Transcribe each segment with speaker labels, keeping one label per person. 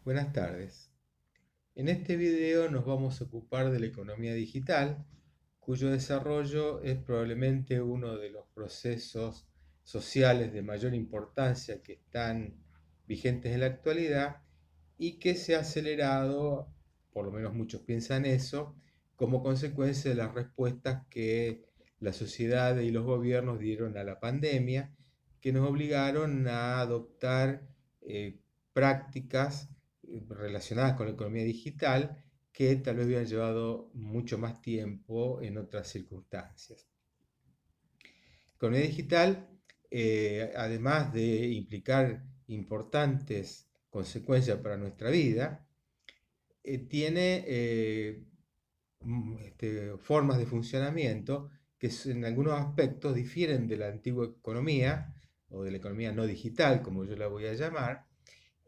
Speaker 1: Buenas tardes. En este video nos vamos a ocupar de la economía digital, cuyo desarrollo es probablemente uno de los procesos sociales de mayor importancia que están vigentes en la actualidad y que se ha acelerado, por lo menos muchos piensan eso, como consecuencia de las respuestas que la sociedad y los gobiernos dieron a la pandemia, que nos obligaron a adoptar prácticas relacionadas con la economía digital que tal vez hubieran llevado mucho más tiempo en otras circunstancias. La economía digital, además de implicar importantes consecuencias para nuestra vida, tiene formas de funcionamiento que en algunos aspectos difieren de la antigua economía o de la economía no digital, como yo la voy a llamar,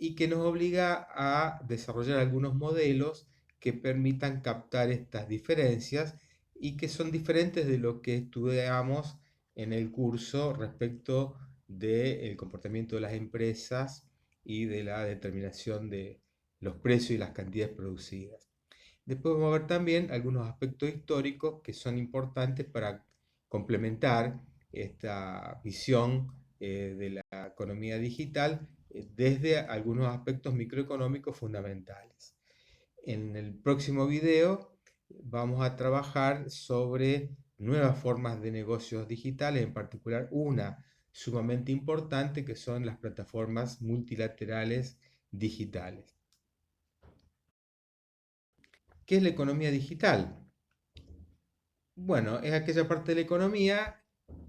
Speaker 1: y que nos obliga a desarrollar algunos modelos que permitan captar estas diferencias y que son diferentes de lo que estudiamos en el curso respecto del comportamiento de las empresas y de la determinación de los precios y las cantidades producidas. Después vamos a ver también algunos aspectos históricos que son importantes para complementar esta visión de la economía digital desde algunos aspectos microeconómicos fundamentales. En el próximo video vamos a trabajar sobre nuevas formas de negocios digitales, en particular una sumamente importante que son las plataformas multilaterales digitales. ¿Qué es la economía digital? Bueno, es aquella parte de la economía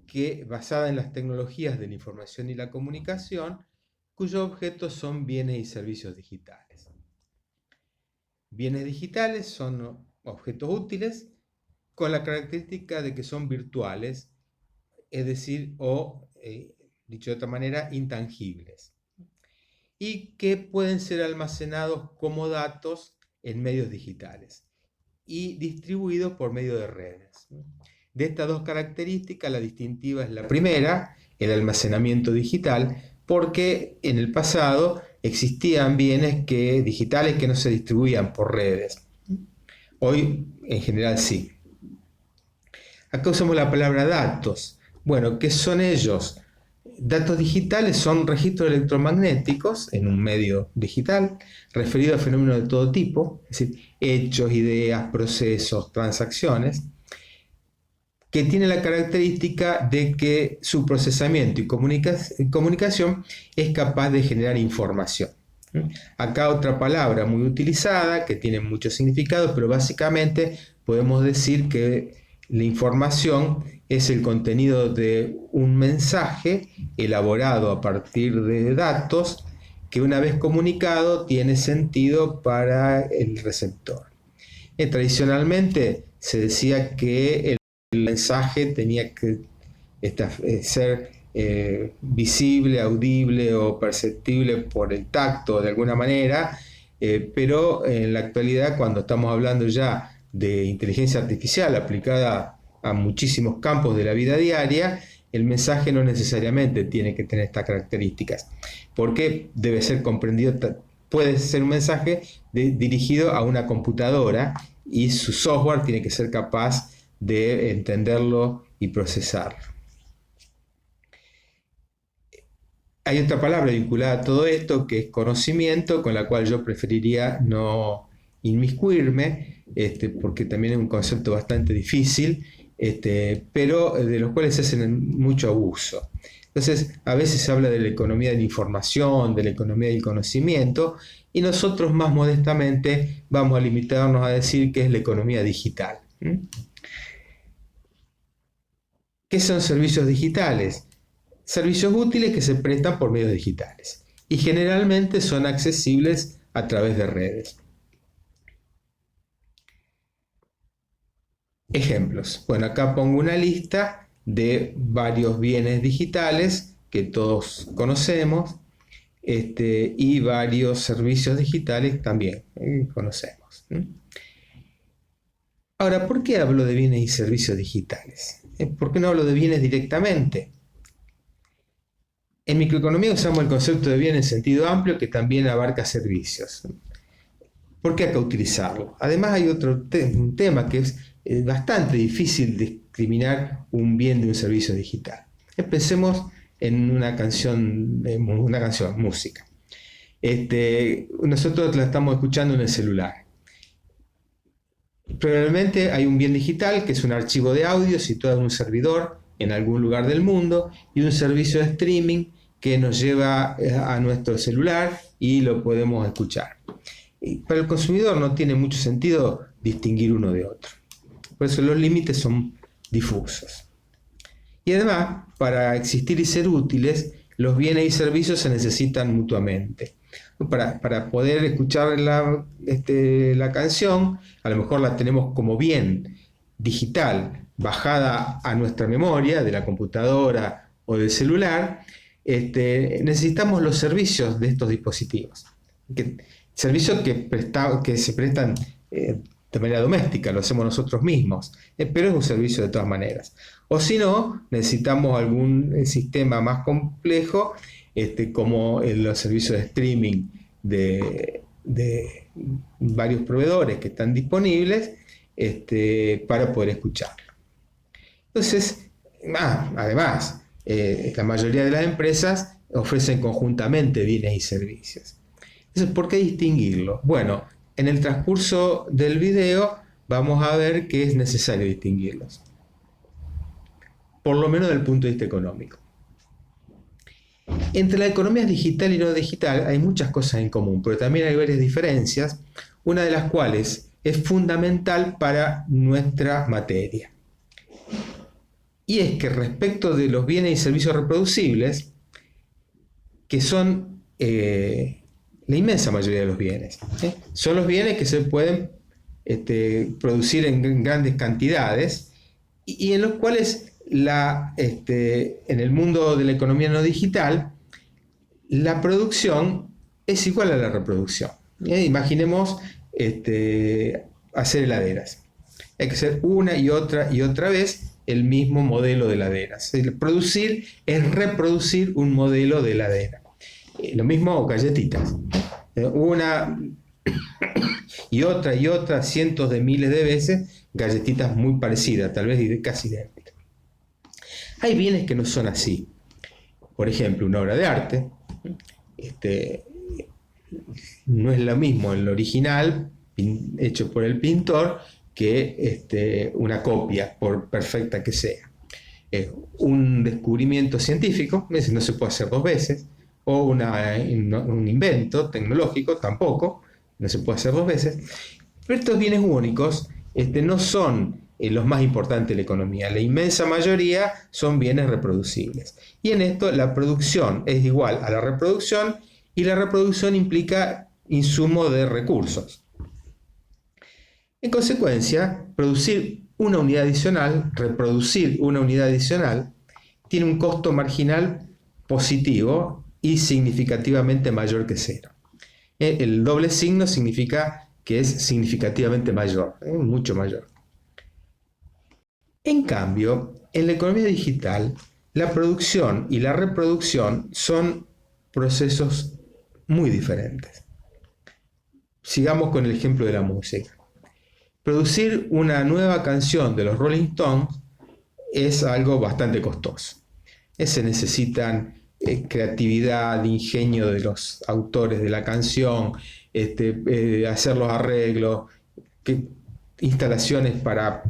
Speaker 1: que, basada en las tecnologías de la información y la comunicación, cuyos objetos son bienes y servicios digitales. Bienes digitales son objetos útiles con la característica de que son virtuales, es decir, dicho de otra manera, intangibles, y que pueden ser almacenados como datos en medios digitales y distribuidos por medio de redes. De estas dos características, la distintiva es la primera, el almacenamiento digital, porque en el pasado existían bienes digitales que no se distribuían por redes. Hoy, en general, sí. Acá usamos la palabra datos. Bueno, ¿qué son ellos? Datos digitales son registros electromagnéticos en un medio digital referido a fenómenos de todo tipo, es decir, hechos, ideas, procesos, transacciones, que tiene la característica de que su procesamiento y comunicación es capaz de generar información. Acá otra palabra muy utilizada que tiene muchos significados, pero básicamente podemos decir que la información es el contenido de un mensaje elaborado a partir de datos que una vez comunicado tiene sentido para el receptor. Tradicionalmente se decía que el mensaje tenía que ser visible, audible o perceptible por el tacto de alguna manera, pero en la actualidad, cuando estamos hablando ya de inteligencia artificial aplicada a muchísimos campos de la vida diaria, el mensaje no necesariamente tiene que tener estas características, porque debe ser comprendido, puede ser un mensaje dirigido a una computadora y su software tiene que ser capaz de entenderlo y procesarlo. Hay otra palabra vinculada a todo esto que es conocimiento, con la cual yo preferiría no inmiscuirme, porque también es un concepto bastante difícil, pero de los cuales se hacen mucho abuso. Entonces, a veces se habla de la economía de la información, de la economía del conocimiento, y nosotros más modestamente vamos a limitarnos a decir que es la economía digital. ¿Qué son servicios digitales? Servicios útiles que se prestan por medios digitales y generalmente son accesibles a través de redes. Ejemplos. Bueno, acá pongo una lista de varios bienes digitales que todos conocemos y varios servicios digitales también conocemos. Ahora, ¿por qué hablo de bienes y servicios digitales? ¿Por qué no hablo de bienes directamente? En microeconomía usamos el concepto de bien en sentido amplio que también abarca servicios. ¿Por qué hay que utilizarlo? Además hay un tema que es bastante difícil discriminar un bien de un servicio digital. Pensemos en una canción, música. Nosotros la estamos escuchando en el celular. Probablemente hay un bien digital que es un archivo de audio situado en un servidor en algún lugar del mundo y un servicio de streaming que nos lleva a nuestro celular y lo podemos escuchar. Para el consumidor no tiene mucho sentido distinguir uno de otro. Por eso los límites son difusos. Y además, para existir y ser útiles, los bienes y servicios se necesitan mutuamente. Para poder escuchar la canción, a lo mejor la tenemos como bien digital, bajada a nuestra memoria de la computadora o del celular, necesitamos los servicios de estos dispositivos. Servicios que se prestan de manera doméstica, lo hacemos nosotros mismos, pero es un servicio de todas maneras. O si no, necesitamos algún sistema más complejo, como los servicios de streaming de varios proveedores que están disponibles para poder escucharlo. Entonces, además, la mayoría de las empresas ofrecen conjuntamente bienes y servicios. Entonces, ¿por qué distinguirlo? Bueno, en el transcurso del video vamos a ver que es necesario distinguirlos, por lo menos desde el punto de vista económico. Entre la economía digital y no digital hay muchas cosas en común, pero también hay varias diferencias, una de las cuales es fundamental para nuestra materia. Y es que respecto de los bienes y servicios reproducibles, que son la inmensa mayoría de los bienes, son los bienes que se pueden producir en grandes cantidades y en los cuales en el mundo de la economía no digital, la producción es igual a la reproducción. Imaginemos hacer heladeras. Hay que hacer una y otra vez el mismo modelo de heladeras. Producir es reproducir un modelo de heladera. Lo mismo galletitas. Una y otra, cientos de miles de veces, galletitas muy parecidas, tal vez casi idénticas. Hay bienes que no son así. Por ejemplo, una obra de arte, no es lo mismo el original hecho por el pintor que una copia, por perfecta que sea. Un descubrimiento científico, no se puede hacer dos veces, o un invento tecnológico tampoco, no se puede hacer dos veces. Pero estos bienes únicos no son los más importantes de la economía. La inmensa mayoría son bienes reproducibles. Y en esto la producción es igual a la reproducción y la reproducción implica insumo de recursos. En consecuencia, producir una unidad adicional, reproducir una unidad adicional, tiene un costo marginal positivo y significativamente mayor que cero. El doble signo significa que es significativamente mayor, mucho mayor. En cambio, en la economía digital, la producción y la reproducción son procesos muy diferentes. Sigamos con el ejemplo de la música. Producir una nueva canción de los Rolling Stones es algo bastante costoso. Se necesitan creatividad, ingenio de los autores de la canción, hacer los arreglos, instalaciones para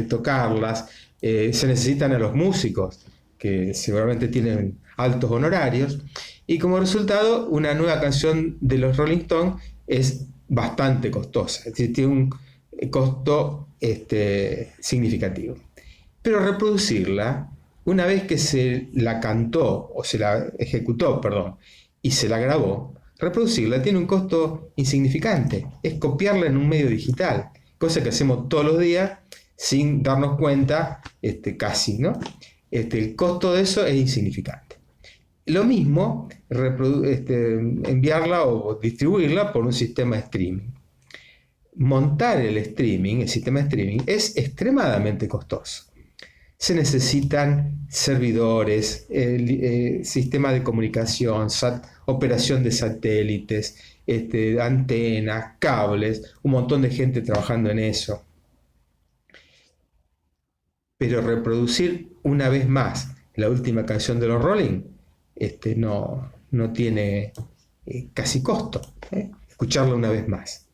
Speaker 1: tocarlas, se necesitan a los músicos, que seguramente tienen altos honorarios, y como resultado una nueva canción de los Rolling Stones es bastante costosa, es decir, tiene un costo significativo. Pero reproducirla, una vez que se la cantó, o se la ejecutó, y se la grabó, reproducirla tiene un costo insignificante, es copiarla en un medio digital, cosa que hacemos todos los días sin darnos cuenta, casi, ¿no? El costo de eso es insignificante. Lo mismo, enviarla o distribuirla por un sistema de streaming. Montar el sistema de streaming, es extremadamente costoso. se necesitan servidores, sistema de comunicación, operación de satélites, antenas, cables, un montón de gente trabajando en eso. Pero reproducir una vez más la última canción de los Rolling no tiene casi costo. Escucharla una vez más.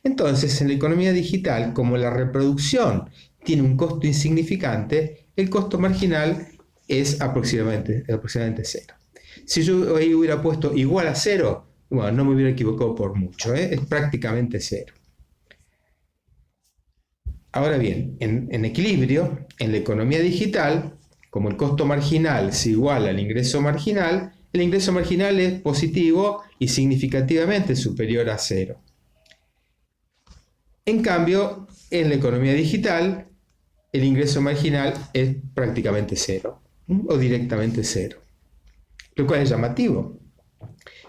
Speaker 1: Entonces, en la economía digital, como la reproducción tiene un costo insignificante, el costo marginal es aproximadamente cero. Si yo ahí hubiera puesto igual a cero, bueno, no me hubiera equivocado por mucho, es prácticamente cero. Ahora bien, en equilibrio, en la economía digital, como el costo marginal se iguala al ingreso marginal, el ingreso marginal es positivo y significativamente superior a cero. En cambio, en la economía digital, el ingreso marginal es prácticamente cero, o directamente cero, lo cual es llamativo.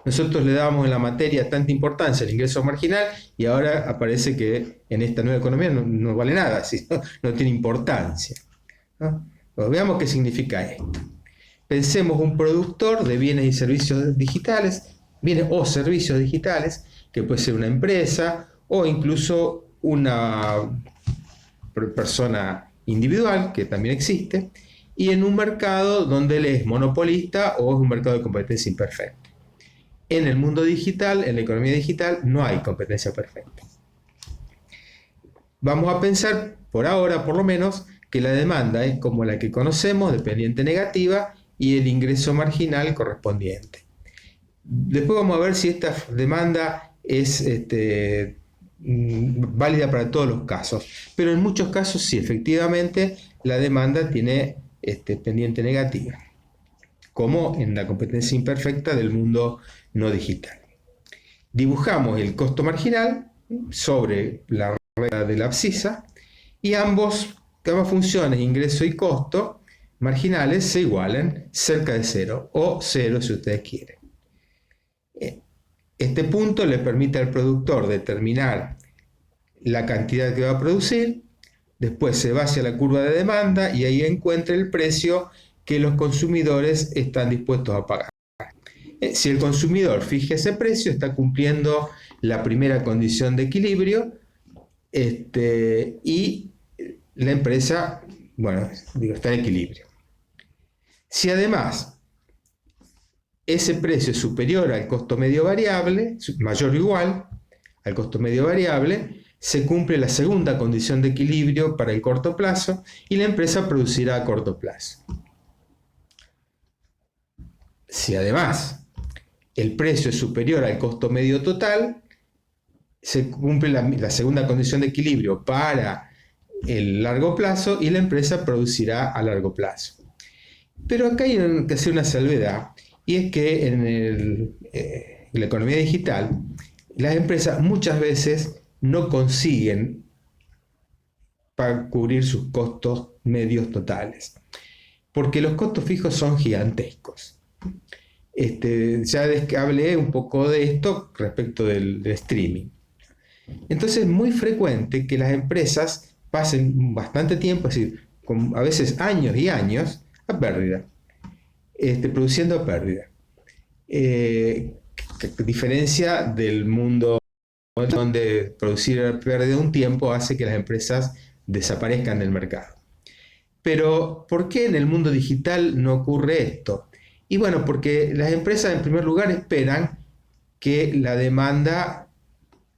Speaker 1: Nosotros le dábamos en la materia tanta importancia al ingreso marginal y ahora aparece que en esta nueva economía no vale nada, no tiene importancia, ¿no? Pues veamos qué significa esto. Pensemos un productor de bienes y servicios digitales, bienes o servicios digitales, que puede ser una empresa o incluso una persona individual, que también existe, y en un mercado donde él es monopolista o es un mercado de competencia imperfecta. En el mundo digital, en la economía digital, no hay competencia perfecta. Vamos a pensar, por ahora por lo menos, que la demanda es como la que conocemos, dependiente negativa, y el ingreso marginal correspondiente. Después vamos a ver si esta demanda es válida para todos los casos, pero en muchos casos sí, efectivamente, la demanda tiene pendiente negativa, como en la competencia imperfecta del mundo no digital. Dibujamos el costo marginal sobre la regla de la abscisa y ambas funciones, ingreso y costo marginales, se igualan cerca de cero o cero si ustedes quieren. Este punto le permite al productor determinar la cantidad que va a producir, después se va hacia la curva de demanda y ahí encuentra el precio que los consumidores están dispuestos a pagar. Si el consumidor fija ese precio, está cumpliendo la primera condición de equilibrio y la empresa, está en equilibrio. Si además ese precio es superior al costo medio variable, mayor o igual al costo medio variable, se cumple la segunda condición de equilibrio para el corto plazo y la empresa producirá a corto plazo. Si además el precio es superior al costo medio total, se cumple la segunda condición de equilibrio para el largo plazo y la empresa producirá a largo plazo. Pero acá hay que hacer una salvedad, y es que en la economía digital las empresas muchas veces no consiguen para cubrir sus costos medios totales, porque los costos fijos son gigantescos. Ya hablé un poco de esto respecto del streaming. Entonces es muy frecuente que las empresas pasen bastante tiempo, es decir, a veces años y años, a pérdida, produciendo a pérdida. Diferencia del mundo donde producir a pérdida un tiempo hace que las empresas desaparezcan del mercado. Pero, ¿por qué en el mundo digital no ocurre esto? Y bueno, porque las empresas en primer lugar esperan que la demanda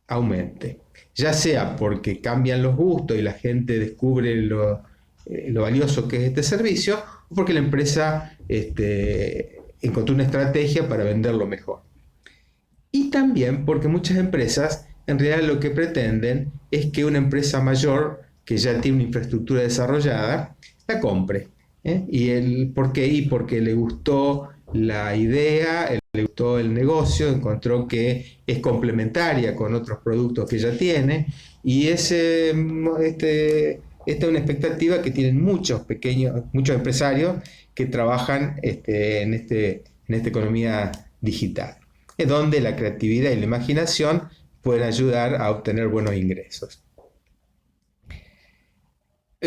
Speaker 1: aumente, ya sea porque cambian los gustos y la gente descubre lo valioso que es este servicio, o porque la empresa encontró una estrategia para venderlo mejor. Y también porque muchas empresas en realidad lo que pretenden es que una empresa mayor que ya tiene una infraestructura desarrollada la compre. ¿Por qué? Y porque le gustó la idea, le gustó el negocio, encontró que es complementaria con otros productos que ya tiene, y esta es una expectativa que tienen muchos empresarios que trabajan en esta economía digital, es donde la creatividad y la imaginación pueden ayudar a obtener buenos ingresos.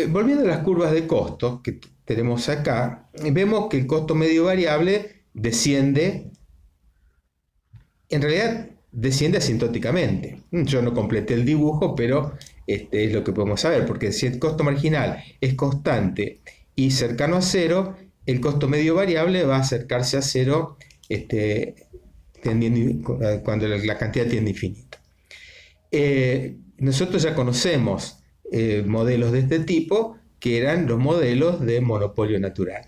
Speaker 1: Volviendo a las curvas de costo que tenemos acá, vemos que el costo medio variable desciende, en realidad desciende asintóticamente. Yo no completé el dibujo, pero es lo que podemos saber, porque si el costo marginal es constante y cercano a cero, el costo medio variable va a acercarse a cero cuando la cantidad tiende a infinito. Nosotros ya conocemos modelos de este tipo, que eran los modelos de monopolio natural.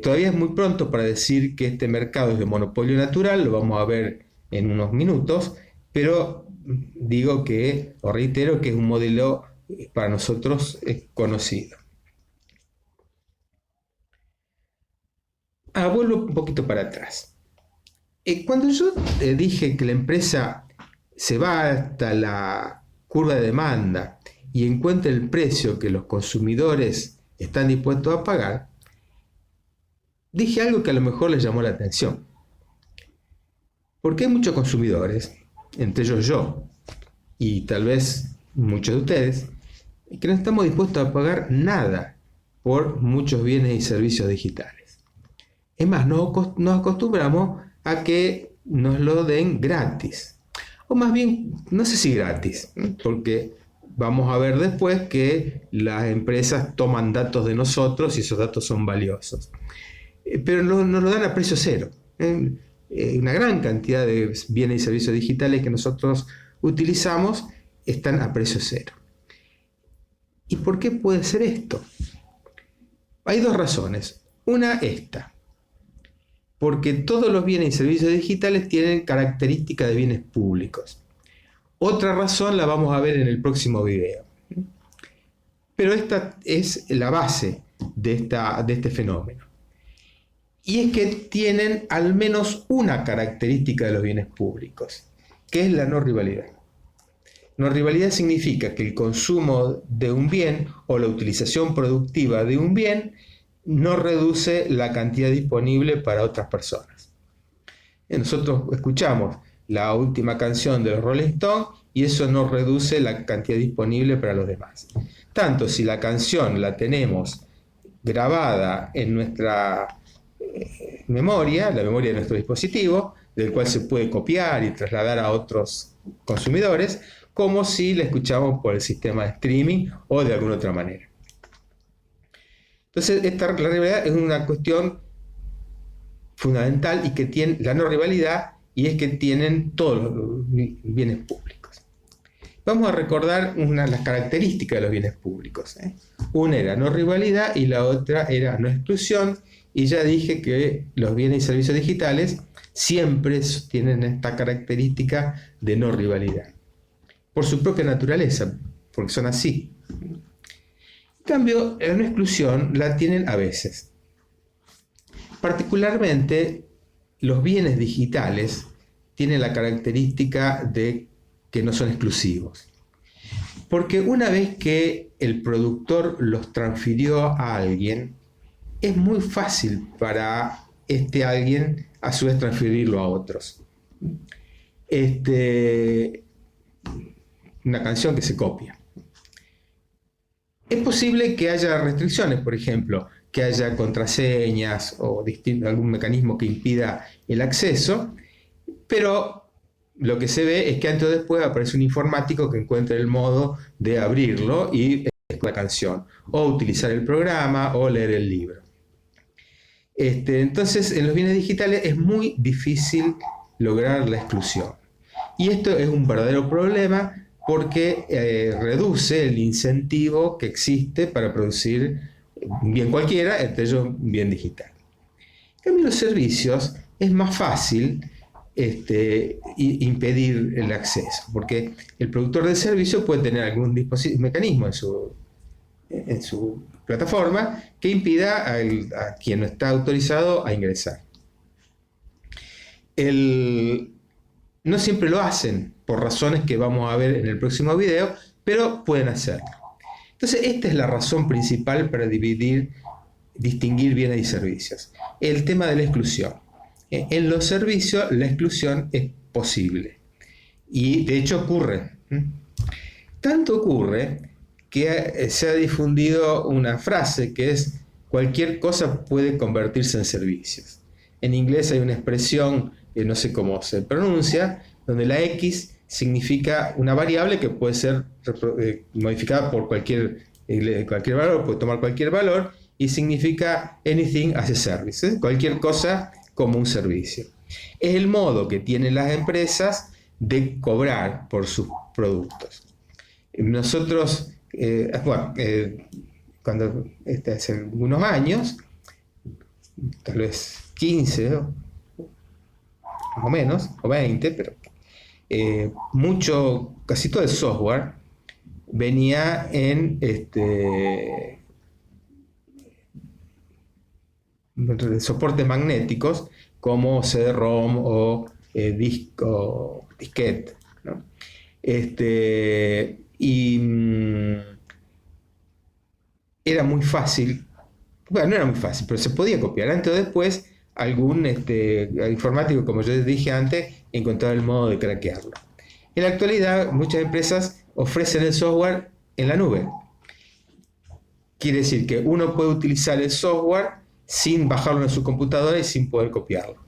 Speaker 1: Todavía es muy pronto para decir que este mercado es de monopolio natural, lo vamos a ver en unos minutos, pero digo que, o reitero, que es un modelo para nosotros conocido. Vuelvo un poquito para atrás. Cuando yo dije que la empresa se va hasta la curva de demanda y encuentra el precio que los consumidores están dispuestos a pagar, dije algo que a lo mejor les llamó la atención. Porque hay muchos consumidores, entre ellos yo, y tal vez muchos de ustedes, que no estamos dispuestos a pagar nada por muchos bienes y servicios digitales. Es más, nos acostumbramos a que nos lo den gratis. O más bien, no sé si gratis, porque vamos a ver después que las empresas toman datos de nosotros y esos datos son valiosos. Pero nos lo dan a precio cero. Una gran cantidad de bienes y servicios digitales que nosotros utilizamos están a precio cero. ¿Y por qué puede ser esto? Hay dos razones. Una, esta. Porque todos los bienes y servicios digitales tienen características de bienes públicos. Otra razón la vamos a ver en el próximo video. Pero esta es la base de este fenómeno. Y es que tienen al menos una característica de los bienes públicos, que es la no rivalidad. No rivalidad significa que el consumo de un bien o la utilización productiva de un bien no reduce la cantidad disponible para otras personas. Nosotros escuchamos la última canción de los Rolling Stones y eso no reduce la cantidad disponible para los demás. Tanto si la canción la tenemos grabada en nuestra memoria, la memoria de nuestro dispositivo, del cual se puede copiar y trasladar a otros consumidores, como si la escuchamos por el sistema de streaming o de alguna otra manera. Entonces, la rivalidad es una cuestión fundamental y que tiene la no rivalidad, y es que tienen todos los bienes públicos. Vamos a recordar las características de los bienes públicos. Una era no rivalidad y la otra era no exclusión. Y ya dije que los bienes y servicios digitales siempre tienen esta característica de no rivalidad. Por su propia naturaleza, porque son así. En cambio, la no exclusión la tienen a veces. Particularmente, los bienes digitales tienen la característica de que no son exclusivos. Porque una vez que el productor los transfirió a alguien, es muy fácil para alguien a su vez transferirlo a otros. Una canción que se copia. Es posible que haya restricciones, por ejemplo, que haya contraseñas o algún mecanismo que impida el acceso, pero lo que se ve es que antes o después aparece un informático que encuentra el modo de abrirlo y la canción, o utilizar el programa o leer el libro. Entonces, en los bienes digitales es muy difícil lograr la exclusión. Y esto es un verdadero problema porque reduce el incentivo que existe para producir un bien cualquiera, entre ellos un bien digital. En cambio, los servicios es más fácil impedir el acceso, porque el productor del servicio puede tener algún mecanismo en su plataforma que impida a quien no está autorizado a ingresar. No siempre lo hacen por razones que vamos a ver en el próximo video, pero pueden hacerlo. Entonces, esta es la razón principal para distinguir bienes y servicios. El tema de la exclusión. En los servicios la exclusión es posible y de hecho ocurre. Tanto ocurre que se ha difundido una frase que es: cualquier cosa puede convertirse en servicios. En inglés hay una expresión que no sé cómo se pronuncia, donde la X significa una variable que puede ser modificada por cualquier valor, puede tomar cualquier valor, y significa anything as a service, ¿eh? Cualquier cosa como un servicio. Es el modo que tienen las empresas de cobrar por sus productos. Nosotros, cuando hace algunos años, tal vez 15 más o menos, o 20, pero casi todo el software venía en soportes magnéticos como CD-ROM o disquete, ¿no? Era muy fácil, bueno, no era muy fácil, pero se podía copiar. Antes o después, algún informático, como yo les dije antes, encontraba el modo de craquearlo. En la actualidad, muchas empresas ofrecen el software en la nube. Quiere decir que uno puede utilizar el software sin bajarlo en su computadora y sin poder copiarlo.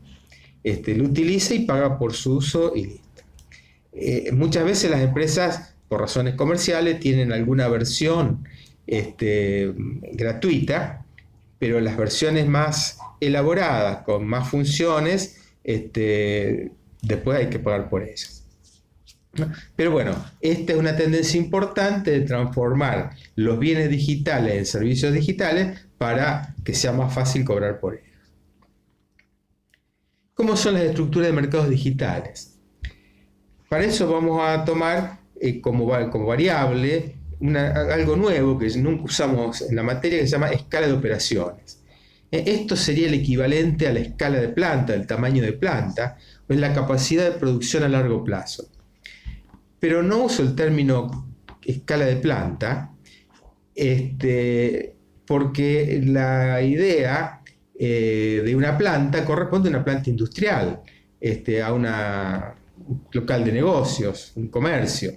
Speaker 1: Lo utiliza y paga por su uso y listo. Muchas veces las empresas, por razones comerciales, tienen alguna versión gratuita, pero las versiones más elaboradas, con más funciones, después hay que pagar por ellas. Pero bueno, esta es una tendencia importante de transformar los bienes digitales en servicios digitales para que sea más fácil cobrar por ellos. ¿Cómo son las estructuras de mercados digitales? Para eso vamos a tomar como variable algo nuevo que nunca usamos en la materia, que se llama escala de operaciones. Esto sería el equivalente a la escala de planta, el tamaño de planta, o es la capacidad de producción a largo plazo. Pero no uso el término escala de planta, porque la idea de una planta corresponde a una planta industrial, a un local de negocios, un comercio.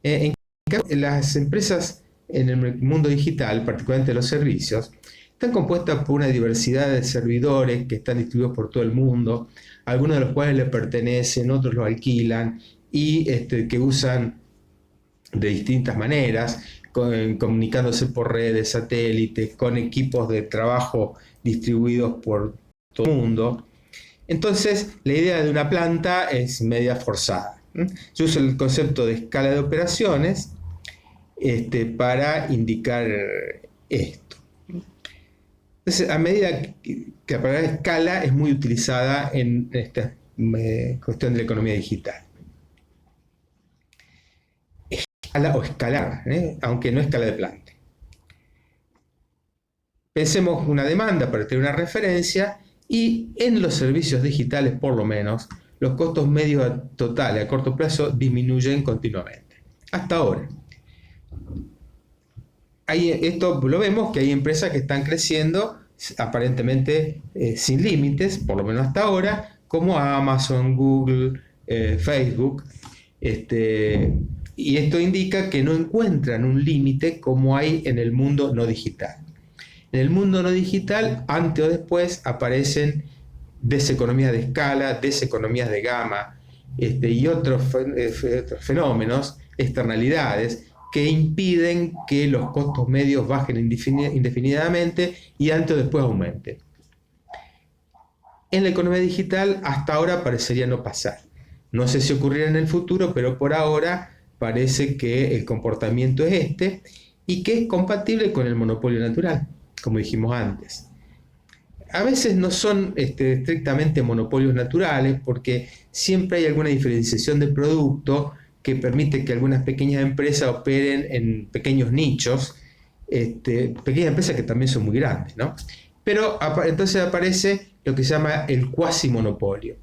Speaker 1: En cambio, las empresas en el mundo digital, particularmente los servicios, están compuestas por una diversidad de servidores que están distribuidos por todo el mundo, algunos de los cuales le pertenecen, otros los alquilan, y que usan de distintas maneras, comunicándose por redes, satélites, con equipos de trabajo distribuidos por todo el mundo. Entonces, la idea de una planta es media forzada. Yo uso el concepto de escala de operaciones para indicar esto. Entonces, a medida que la palabra escala es muy utilizada en esta cuestión de la economía digital. Escala o escalar, aunque no escala de planta. Pensemos una demanda para tener una referencia, y en los servicios digitales, por lo menos, los costos medios totales a corto plazo disminuyen continuamente. Hasta ahora. Esto lo vemos que hay empresas que están creciendo aparentemente sin límites, por lo menos hasta ahora, como Amazon, Google, Facebook. Y esto indica que no encuentran un límite como hay en el mundo no digital. En el mundo no digital, antes o después, aparecen deseconomías de escala, deseconomías de gama, y otros fenómenos, externalidades, que impiden que los costos medios bajen indefinidamente y antes o después aumenten. En la economía digital, hasta ahora parecería no pasar. No sé si ocurrirá en el futuro, pero por ahora parece que el comportamiento es y que es compatible con el monopolio natural, como dijimos antes. A veces no son estrictamente monopolios naturales, porque siempre hay alguna diferenciación de producto que permite que algunas pequeñas empresas operen en pequeños nichos, pequeñas empresas que también son muy grandes, ¿no? Pero entonces aparece lo que se llama el cuasimonopolio.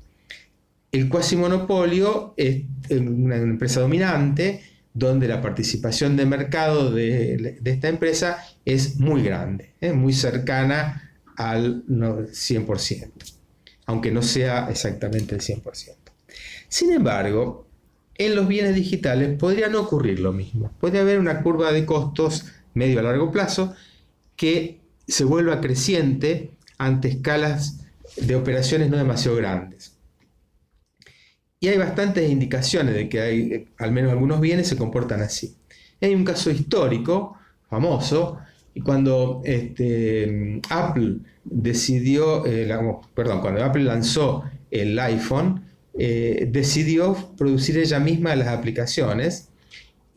Speaker 1: El cuasimonopolio es una empresa dominante donde la participación de mercado de esta empresa es muy grande, muy cercana al 100%, aunque no sea exactamente el 100%. Sin embargo, En los bienes digitales podría no ocurrir lo mismo. Podría haber una curva de costos medio a largo plazo que se vuelva creciente ante escalas de operaciones no demasiado grandes. Y hay bastantes indicaciones de que hay, al menos algunos bienes se comportan así. Hay un caso histórico, famoso, y cuando Apple decidió, cuando Apple lanzó el iPhone, decidió producir ella misma las aplicaciones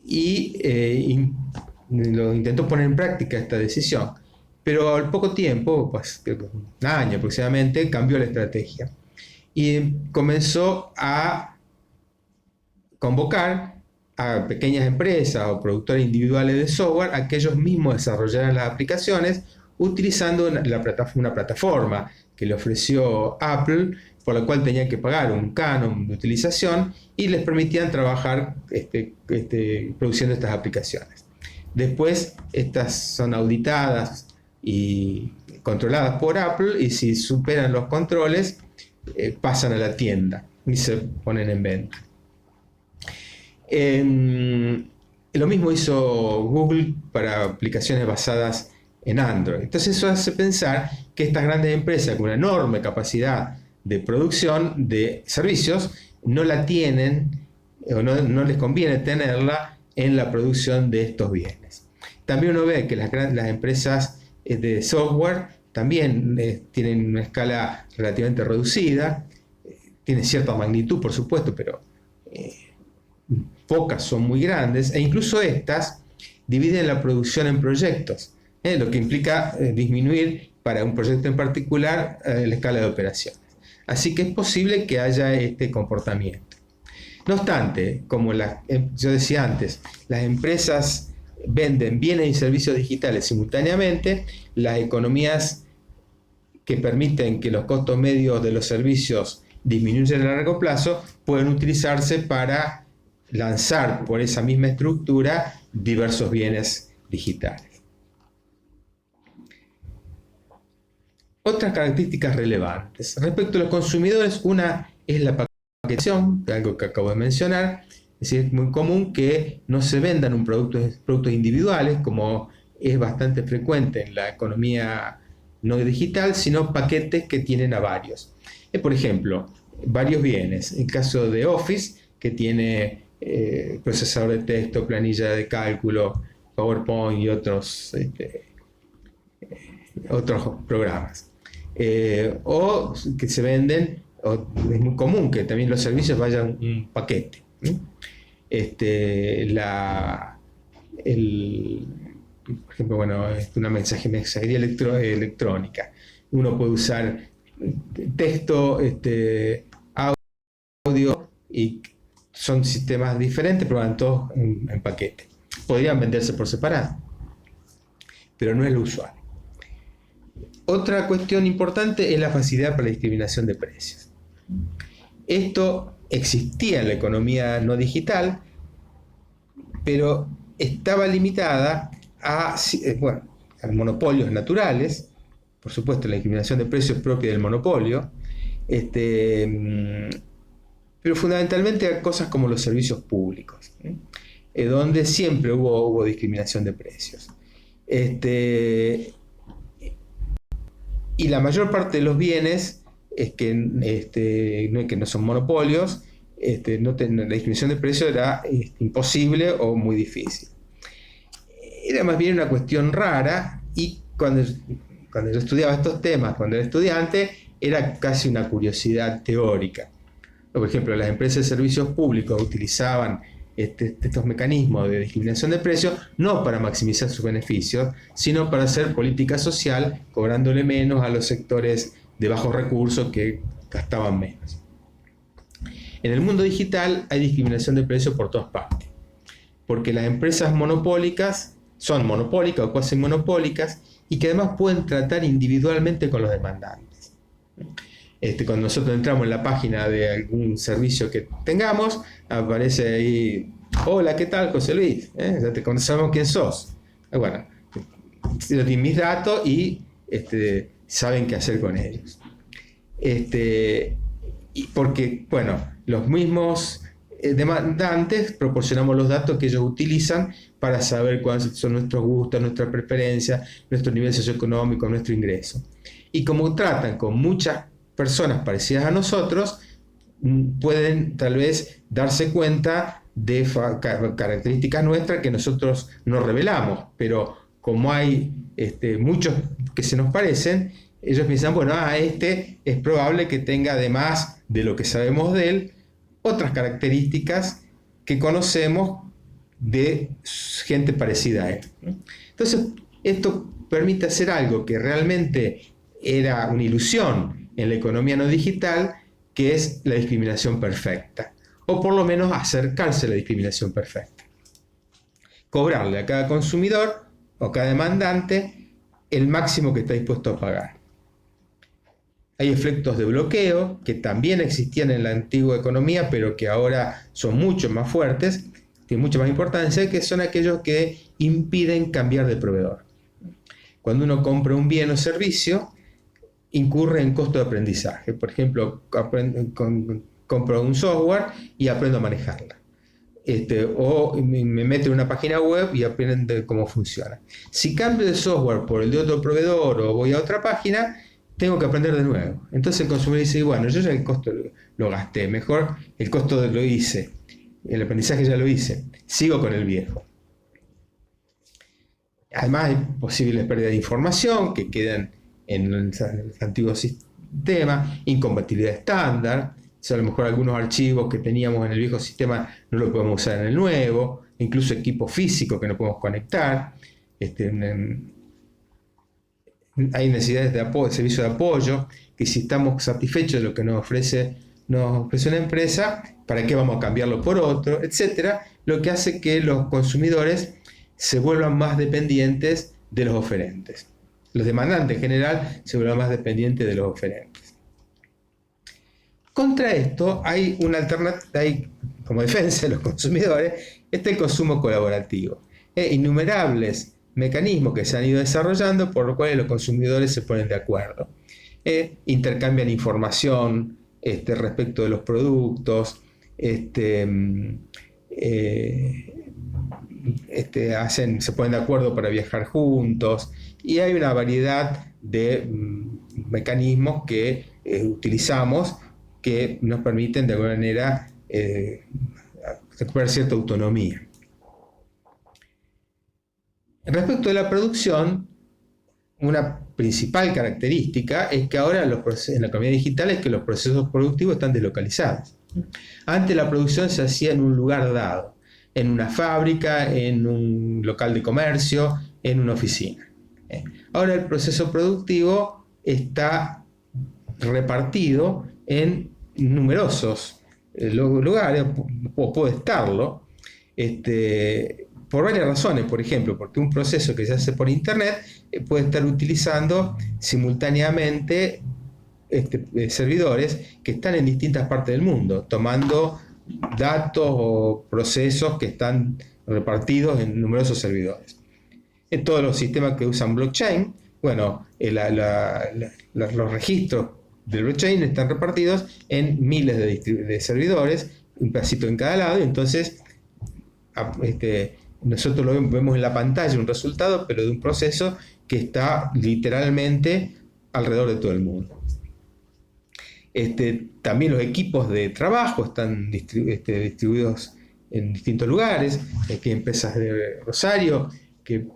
Speaker 1: y lo intentó poner en práctica esta decisión. Pero al poco tiempo, pues un año aproximadamente, cambió la estrategia y comenzó a convocar a pequeñas empresas o productores individuales de software a que ellos mismos desarrollaran las aplicaciones utilizando una plataforma que le ofreció Apple, por la cual tenían que pagar un canon de utilización y les permitían trabajar produciendo estas aplicaciones. Después estas son auditadas y controladas por Apple, y si superan los controles pasan a la tienda y se ponen en venta. Lo mismo hizo Google para aplicaciones basadas en Android. Entonces eso hace pensar que estas grandes empresas con una enorme capacidad de producción de servicios no la tienen o no les conviene tenerla en la producción de estos bienes. También uno ve que las empresas de software también tienen una escala relativamente reducida, tienen cierta magnitud por supuesto, pero pocas son muy grandes, e incluso estas dividen la producción en proyectos, lo que implica disminuir para un proyecto en particular la escala de operaciones. Así que es posible que haya este comportamiento. No obstante, como yo decía antes, las empresas venden bienes y servicios digitales simultáneamente, las economías que permiten que los costos medios de los servicios disminuyan a largo plazo pueden utilizarse para lanzar por esa misma estructura diversos bienes digitales. Otras características relevantes. Respecto a los consumidores, una es la paquetización, algo que acabo de mencionar. Es decir, es muy común que no se vendan productos individuales, como es bastante frecuente en la economía no digital, sino paquetes que tienen a varios. Por ejemplo, varios bienes. En el caso de Office, que tiene procesador de texto, planilla de cálculo, PowerPoint y otros programas. O que se venden, es muy común que también los servicios vayan un paquete. Por ejemplo, una mensajería electrónica. Uno puede usar texto, audio, y son sistemas diferentes, pero van todos en paquete. Podrían venderse por separado, pero no es lo usual. Otra cuestión importante es la facilidad para la discriminación de precios. Esto existía en la economía no digital, pero estaba limitada a monopolios naturales. Por supuesto, la discriminación de precios es propia del monopolio, pero fundamentalmente a cosas como los servicios públicos, donde siempre hubo discriminación de precios. Y la mayor parte de los bienes que no son monopolios, la discriminación de precios era imposible o muy difícil. Era más bien una cuestión rara, y cuando yo estudiaba estos temas, cuando era estudiante, era casi una curiosidad teórica. Por ejemplo, las empresas de servicios públicos utilizaban estos mecanismos de discriminación de precios no para maximizar sus beneficios, sino para hacer política social, cobrándole menos a los sectores de bajos recursos que gastaban menos. En el mundo digital hay discriminación de precios por todas partes, porque las empresas monopólicas son monopólicas o cuasi monopólicas, y que además pueden tratar individualmente con los demandantes. Cuando nosotros entramos en la página de algún servicio que tengamos, aparece ahí: hola, ¿qué tal, José Luis? Ya te conocemos quién sos. Bueno, yo tengo mis datos y saben qué hacer con ellos. Y porque, los mismos demandantes proporcionamos los datos que ellos utilizan para saber cuáles son nuestros gustos, nuestras preferencias, nuestro nivel socioeconómico, nuestro ingreso. Y como tratan con muchas personas parecidas a nosotros, pueden tal vez darse cuenta de características nuestras que nosotros no revelamos, pero como hay muchos que se nos parecen, ellos piensan, bueno, este es probable que tenga, además de lo que sabemos de él, otras características que conocemos de gente parecida a él. Entonces, esto permite hacer algo que realmente era una ilusión en la economía no digital, que es la discriminación perfecta, o por lo menos acercarse a la discriminación perfecta. Cobrarle a cada consumidor o cada demandante el máximo que está dispuesto a pagar. Hay efectos de bloqueo que también existían en la antigua economía, pero que ahora son mucho más fuertes, tienen mucha más importancia, que son aquellos que impiden cambiar de proveedor. Cuando uno compra un bien o servicio, incurre en costo de aprendizaje. Por ejemplo, compro un software y aprendo a manejarla. O me meto en una página web y aprendo cómo funciona. Si cambio de software por el de otro proveedor o voy a otra página, tengo que aprender de nuevo. Entonces el consumidor dice, bueno, yo ya el costo lo gasté, mejor el costo lo hice, el aprendizaje ya lo hice, sigo con el viejo. Además hay posibles pérdidas de información que quedan en el antiguo sistema, incompatibilidad estándar, o sea, a lo mejor algunos archivos que teníamos en el viejo sistema no lo podemos usar en el nuevo, incluso equipos físicos que no podemos conectar, hay necesidades de apoyo, servicio de apoyo, que si estamos satisfechos de lo que nos ofrece una empresa, ¿para qué vamos a cambiarlo por otro? Etcétera, lo que hace que los consumidores se vuelvan más dependientes de los oferentes. Los demandantes en general se vuelven más dependientes de los oferentes. Contra esto hay una alternativa, como defensa de los consumidores, está el consumo colaborativo. Innumerables mecanismos que se han ido desarrollando por los cuales los consumidores se ponen de acuerdo. Intercambian información respecto de los productos, se ponen de acuerdo para viajar juntos, y hay una variedad de mecanismos que utilizamos que nos permiten de alguna manera recuperar cierta autonomía. Respecto de la producción, una principal característica es que ahora en la economía digital es que los procesos productivos están deslocalizados. Antes la producción se hacía en un lugar dado, en una fábrica, en un local de comercio, en una oficina. Ahora el proceso productivo está repartido en numerosos lugares, o puede estarlo, por varias razones. Por ejemplo, porque un proceso que se hace por internet puede estar utilizando simultáneamente servidores que están en distintas partes del mundo, tomando datos o procesos que están repartidos en numerosos servidores. En todos los sistemas que usan blockchain, bueno, los registros del blockchain están repartidos en miles de servidores, un pedacito en cada lado, y entonces nosotros lo vemos en la pantalla, un resultado, pero de un proceso que está literalmente alrededor de todo el mundo. También los equipos de trabajo están distribuidos en distintos lugares. Aquí hay empresas de Rosario que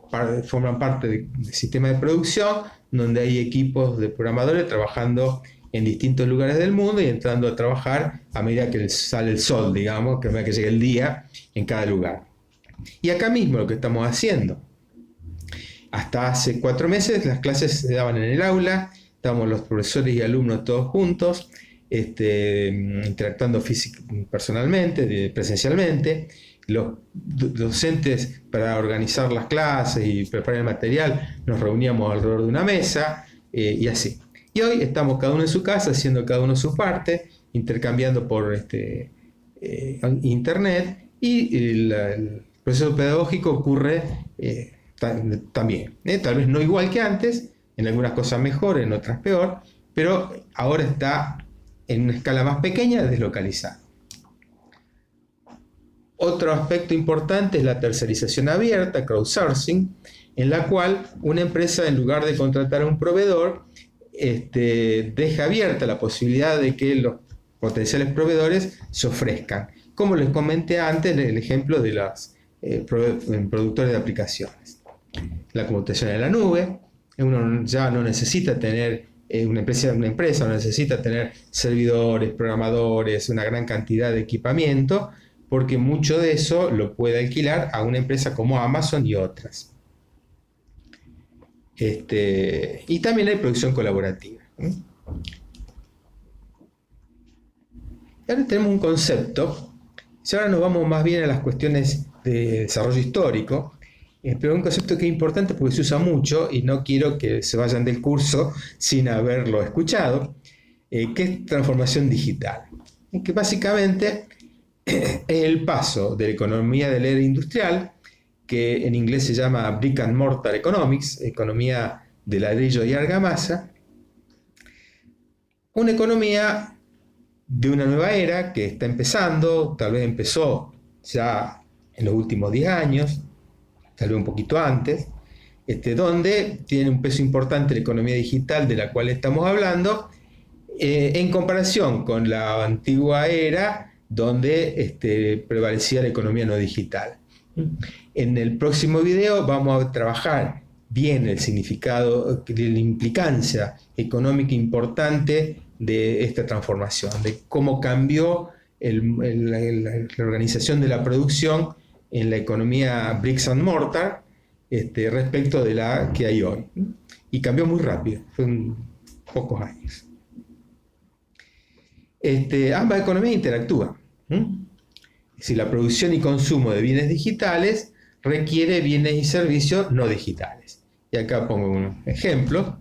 Speaker 1: forman parte del sistema de producción, donde hay equipos de programadores trabajando en distintos lugares del mundo y entrando a trabajar a medida que sale el sol, digamos, que a medida que llega el día en cada lugar. Y acá mismo lo que estamos haciendo. Hasta hace 4 meses las clases se daban en el aula, estábamos los profesores y alumnos todos juntos, interactuando personalmente, presencialmente. Los docentes, para organizar las clases y preparar el material, nos reuníamos alrededor de una mesa, y así. Y hoy estamos cada uno en su casa, haciendo cada uno su parte, intercambiando por internet, y el proceso pedagógico ocurre también. Tal vez no igual que antes, en algunas cosas mejor, en otras peor, pero ahora está en una escala más pequeña, deslocalizado. Otro aspecto importante es la tercerización abierta, crowdsourcing, en la cual una empresa, en lugar de contratar a un proveedor, deja abierta la posibilidad de que los potenciales proveedores se ofrezcan. Como les comenté antes, el ejemplo de los productores de aplicaciones. La computación en la nube, uno ya no necesita tener, una empresa no necesita tener servidores, programadores, una gran cantidad de equipamiento, porque mucho de eso lo puede alquilar a una empresa como Amazon y otras. Y también hay producción colaborativa. Ahora tenemos un concepto. Si ahora nos vamos más bien a las cuestiones de desarrollo histórico, pero un concepto que es importante porque se usa mucho y no quiero que se vayan del curso sin haberlo escuchado, que es transformación digital. Que básicamente es el paso de la economía de la era industrial, que en inglés se llama Brick and Mortar Economics, economía de ladrillo y argamasa, una economía de una nueva era que está empezando, tal vez empezó ya en los últimos 10 años, tal vez un poquito antes, donde tiene un peso importante la economía digital de la cual estamos hablando, en comparación con la antigua era donde prevalecía la economía no digital. En el próximo video vamos a trabajar bien el significado, la implicancia económica importante de esta transformación, de cómo cambió la organización de la producción en la economía bricks and mortar respecto de la que hay hoy. Y cambió muy rápido, fue en pocos años. Ambas economías interactúan. Si la producción y consumo de bienes digitales requiere bienes y servicios no digitales. Y acá pongo un ejemplo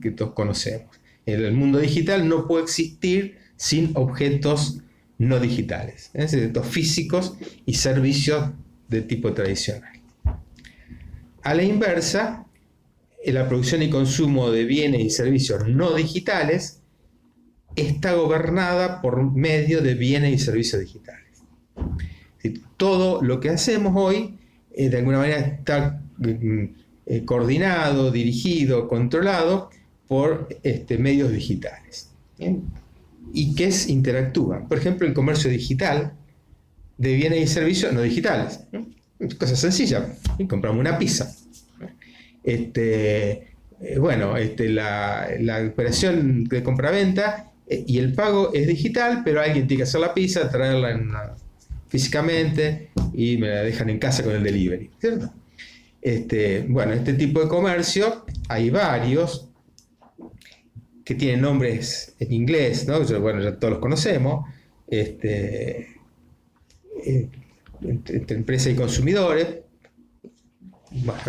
Speaker 1: que todos conocemos. El mundo digital no puede existir sin objetos no digitales, objetos físicos y servicios de tipo tradicional. A la inversa, la producción y consumo de bienes y servicios no digitales está gobernada por medio de bienes y servicios digitales. Todo lo que hacemos hoy de alguna manera está coordinado, dirigido, controlado por medios digitales. ¿Bien? Y que interactúan. Por ejemplo, el comercio digital de bienes y servicios no digitales. Cosa sencilla. Compramos una pizza. La operación de compraventa y el pago es digital, pero alguien tiene que hacer la pizza, traerla físicamente y me la dejan en casa con el delivery, ¿cierto? Este tipo de comercio hay varios que tienen nombres en inglés, ¿no? Ya todos los conocemos, entre empresas y consumidores,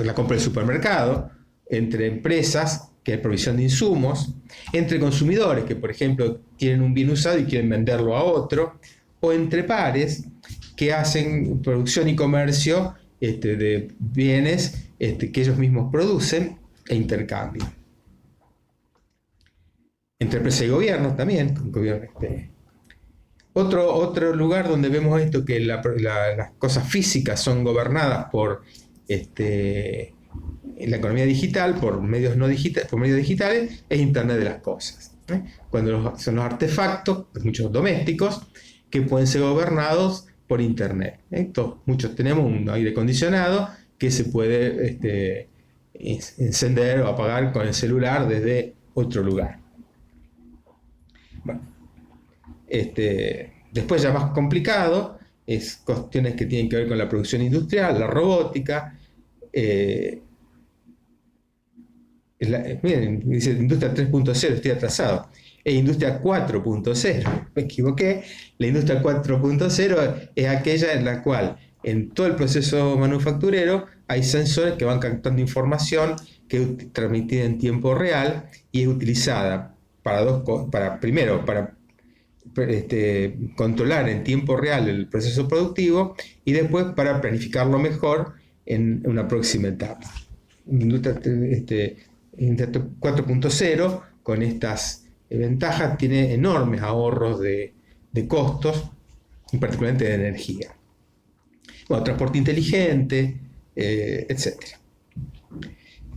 Speaker 1: la compra del supermercado, entre empresas que hay provisión de insumos, entre consumidores que, por ejemplo, tienen un bien usado y quieren venderlo a otro, o entre pares que hacen producción y comercio de bienes que ellos mismos producen e intercambian. Entre empresas y gobiernos también. Otro lugar donde vemos esto, que las cosas físicas son gobernadas por la economía digital, por medios digitales, es Internet de las cosas. Cuando son los artefactos, muchos domésticos, que pueden ser gobernados por Internet. Muchos tenemos un aire acondicionado que se puede encender o apagar con el celular desde otro lugar. Bueno, después ya más complicado es cuestiones que tienen que ver con la producción industrial, la robótica. Miren, dice industria 3.0, estoy atrasado. Es industria 4.0, me equivoqué. La industria 4.0 es aquella en la cual en todo el proceso manufacturero hay sensores que van captando información que es transmitida en tiempo real y es utilizada primero para controlar en tiempo real el proceso productivo y después para planificarlo mejor en una próxima etapa. Industria 4.0 con estas ventajas tiene enormes ahorros de costos, y particularmente de energía. Bueno, transporte inteligente, etc.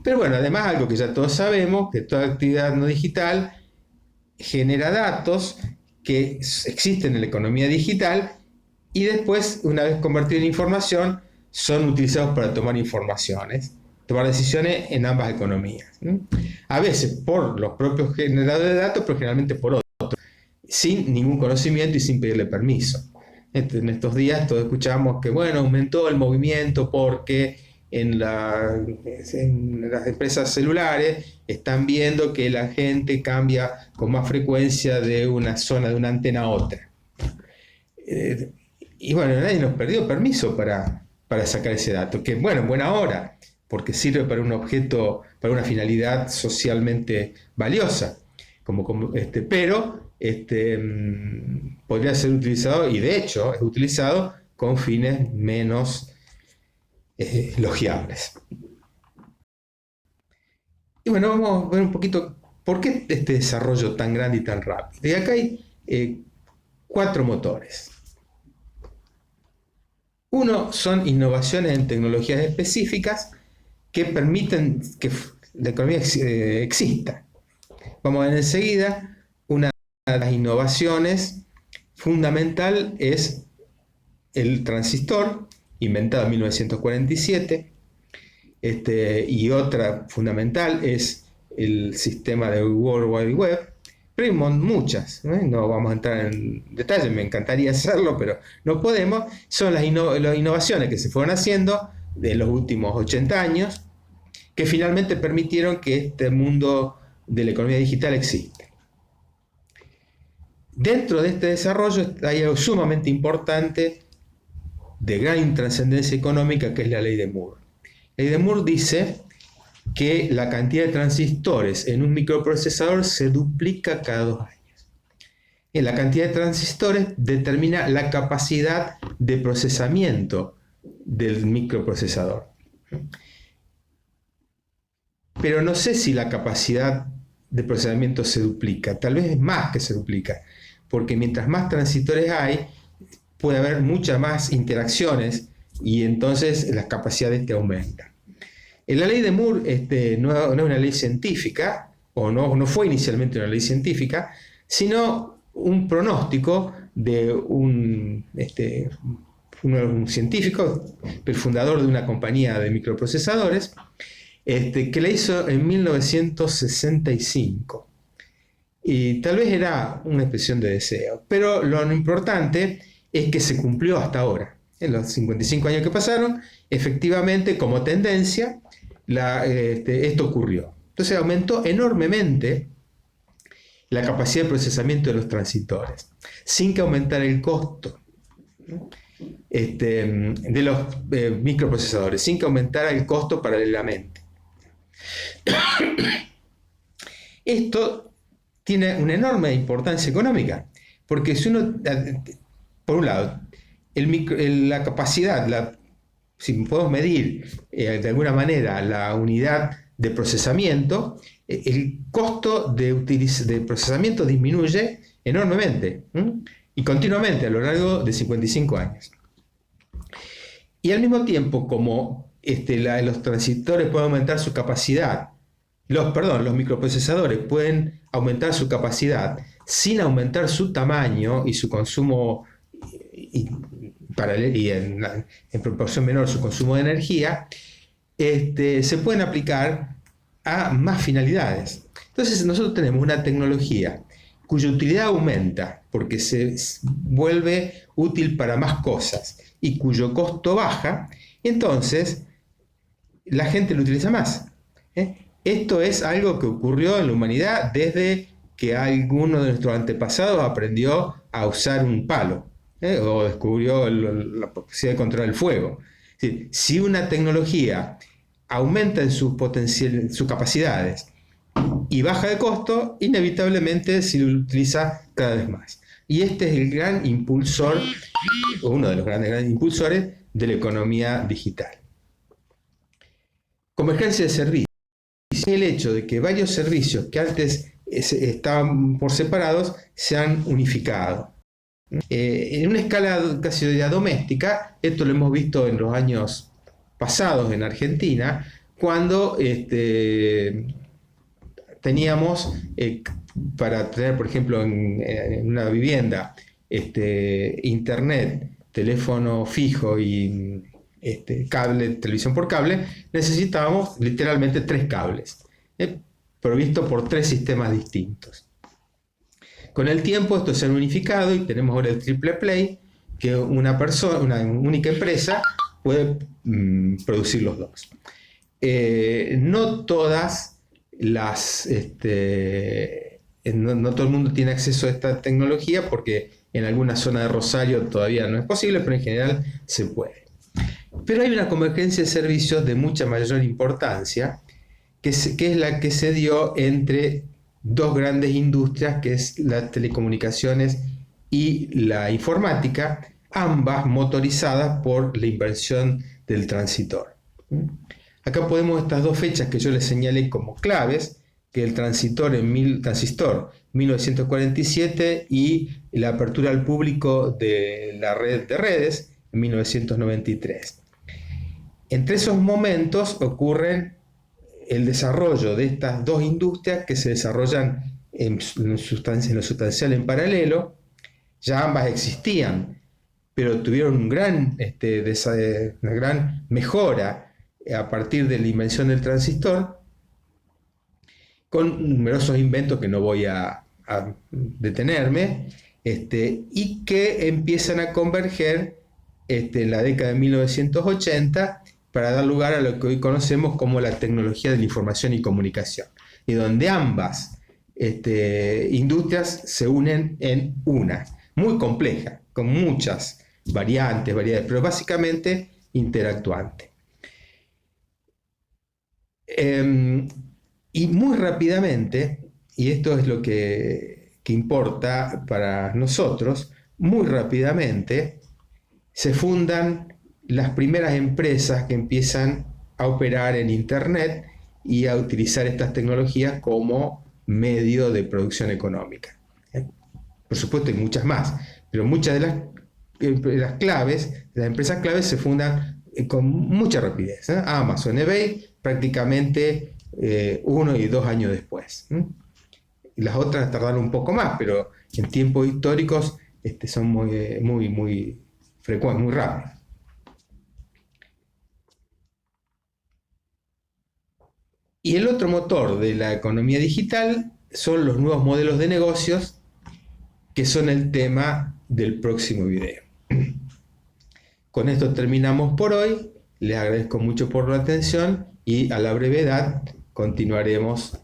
Speaker 1: Pero bueno, además algo que ya todos sabemos, que toda actividad no digital genera datos que existen en la economía digital y después, una vez convertidos en información, son utilizados para tomar decisiones en ambas economías. A veces por los propios generadores de datos, pero generalmente por otros, sin ningún conocimiento y sin pedirle permiso. En estos días todos escuchamos que, bueno, aumentó el movimiento porque en las empresas celulares están viendo que la gente cambia con más frecuencia de una zona, de una antena a otra. Y bueno, nadie nos perdió permiso para sacar ese dato, que bueno, en buena hora, porque sirve para un objeto, para una finalidad socialmente valiosa, pero podría ser utilizado, y de hecho es utilizado, con fines menos logiables. Y bueno, vamos a ver un poquito por qué este desarrollo tan grande y tan rápido. Y acá hay 4 motores. Uno son innovaciones en tecnologías específicas que permiten que la economía exista. Vamos a ver enseguida, una de las innovaciones fundamental es el transistor, inventado en 1947, y otra fundamental es el sistema de World Wide Web, pero hay muchas, no vamos a entrar en detalle, me encantaría hacerlo, pero no podemos. Son las innovaciones que se fueron haciendo de los últimos 80 años, que finalmente permitieron que este mundo de la economía digital exista. Dentro de este desarrollo hay algo sumamente importante, de gran trascendencia económica, que es la ley de Moore. La ley de Moore dice que la cantidad de transistores en un microprocesador se duplica cada 2 años. Y la cantidad de transistores determina la capacidad de procesamiento del microprocesador. Pero no sé si la capacidad de procesamiento se duplica, tal vez es más que se duplica, porque mientras más transistores hay, puede haber muchas más interacciones y entonces las capacidades te aumentan. En la ley de Moore no es una ley científica, o no fue inicialmente una ley científica, sino un pronóstico de un científico, el fundador de una compañía de microprocesadores, que la hizo en 1965. Y tal vez era una expresión de deseo, pero lo importante es que se cumplió hasta ahora. En los 55 años que pasaron, efectivamente, como tendencia, esto ocurrió. Entonces aumentó enormemente la capacidad de procesamiento de los transistores, sin que aumentara el costo de los microprocesadores, sin que aumentara el costo paralelamente. Esto tiene una enorme importancia económica, porque si uno, por un lado, la capacidad, si podemos medir de alguna manera la unidad de procesamiento, el costo de procesamiento disminuye enormemente y continuamente a lo largo de 55 años. Y al mismo tiempo, como los transistores pueden aumentar su capacidad, los microprocesadores pueden aumentar su capacidad sin aumentar su tamaño y su consumo, y en proporción menor su consumo de energía, se pueden aplicar a más finalidades. Entonces nosotros tenemos una tecnología cuya utilidad aumenta porque se vuelve útil para más cosas y cuyo costo baja, entonces la gente lo utiliza más. Esto es algo que ocurrió en la humanidad desde que alguno de nuestros antepasados aprendió a usar un palo, o descubrió la posibilidad de controlar el fuego. Es decir, si una tecnología aumenta en sus capacidades y baja de costo, inevitablemente se lo utiliza cada vez más. Y este es el gran impulsor, o uno de los grandes impulsores de la economía digital. Convergencia de servicios. El hecho de que varios servicios que antes estaban por separados se han unificado. En una escala casi ya doméstica, esto lo hemos visto en los años pasados en Argentina, cuando teníamos, para tener, por ejemplo, en una vivienda, internet, teléfono fijo y cable, televisión por cable, necesitábamos literalmente 3 cables, provisto por 3 sistemas distintos. Con el tiempo esto se ha unificado y tenemos ahora el triple play, que una única empresa puede producir los dos. No todas las, no todo el mundo tiene acceso a esta tecnología, porque en alguna zona de Rosario todavía no es posible, pero en general se puede. Pero hay una convergencia de servicios de mucha mayor importancia, que es la que se dio entre dos grandes industrias, que es las telecomunicaciones y la informática, ambas motorizadas por la invención del transistor. Acá podemos estas dos fechas que yo les señalé como claves, que el transistor 1947 y la apertura al público de la red de redes en 1993. Entre esos momentos ocurren el desarrollo de estas dos industrias que se desarrollan en lo sustancial en paralelo. Ya ambas existían, pero tuvieron una gran mejora a partir de la invención del transistor, con numerosos inventos que no voy a detenerme, y que empiezan a converger en la década de 1980 para dar lugar a lo que hoy conocemos como la tecnología de la información y comunicación, y donde ambas industrias se unen en una, muy compleja, con muchas variedades, pero básicamente interactuante. Y muy rápidamente, y esto es lo que importa para nosotros, muy rápidamente se fundan las primeras empresas que empiezan a operar en Internet y a utilizar estas tecnologías como medio de producción económica. Por supuesto hay muchas más, pero muchas de las empresas claves se fundan con mucha rapidez. Amazon, eBay, prácticamente 1 y 2 años después. Las otras tardaron un poco más, pero en tiempos históricos son muy frecuentes, muy rápidos. Y el otro motor de la economía digital son los nuevos modelos de negocios, que son el tema del próximo video. Con esto terminamos por hoy. Les agradezco mucho por la atención y a la brevedad continuaremos